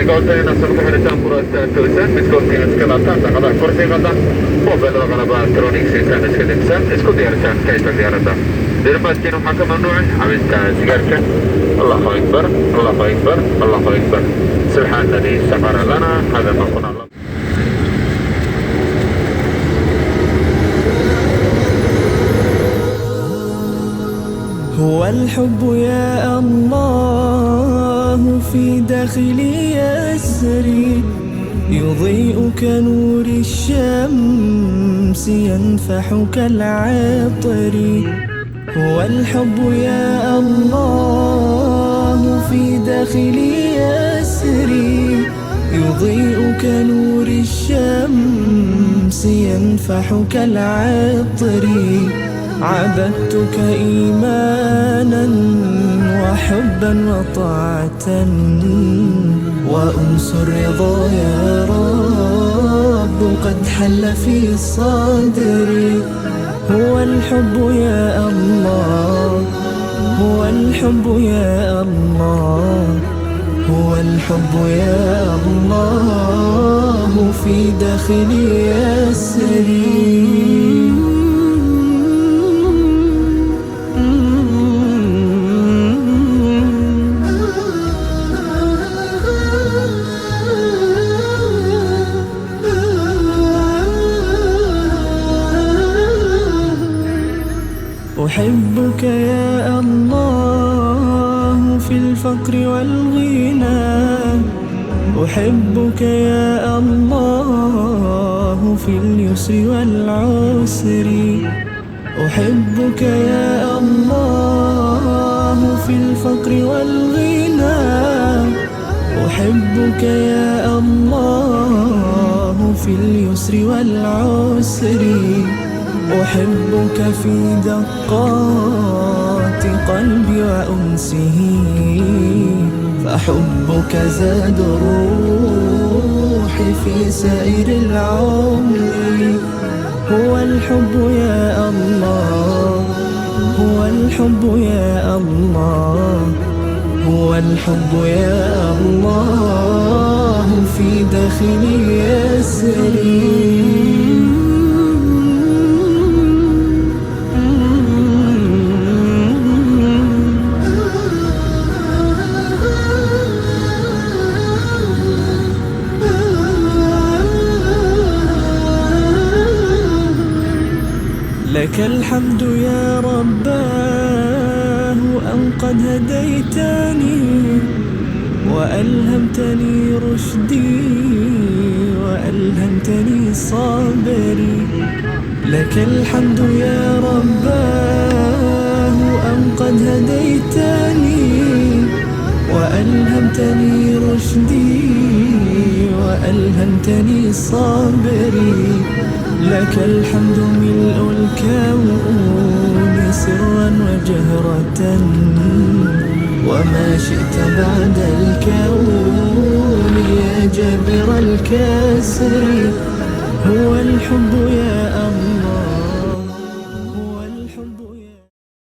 Ricorda nasıl harita burası tulisan Discordian skelatan da kadar kursi kadar mobil غلبة الكترونيك سيستم اسكدنسان اسكوديرتان كيف ديارتا درمات كانوا حكم النوع عملت سيجارتان الله أكبر الله أكبر الله أكبر سبحان الذي سخر لنا هذا ما قلنا الله. هو الحب يا الله في داخلي يسري يضيء كنور الشمس ينفح كالعطر. هو الحب يا الله في داخلي يسري يضيء كنور الشمس ينفح كالعطر. عبدتك إيمانا وحبا وطاعة وأنس الرضا يا رب قد حل في صدري. هو الحب يا الله هو الحب يا الله هو الحب يا الله في داخلي يسري. أحبك يا الله في الفقر والغنى أحبك يا الله في اليسر والعسر أحبك يا الله في الفقر والغنى أحبك يا الله في اليسر والعسر أحبك في دقات قلبي وأنسه فحبك زاد روحي في سائر العمر. هو الحب يا الله هو الحب يا الله هو الحب يا الله في داخلي يسري. لك الحمد يا رباه أن قد هديتني وألهمتني رشدي وألهمتني صبري. لك الحمد يا رباه أن قد هديتني وألهمتني رشدي وألهمتني صبري. لك الحمد ملء الكون سرا وجهرة وما شئت بعد الكون يا جابر الكسر. هو الحب يا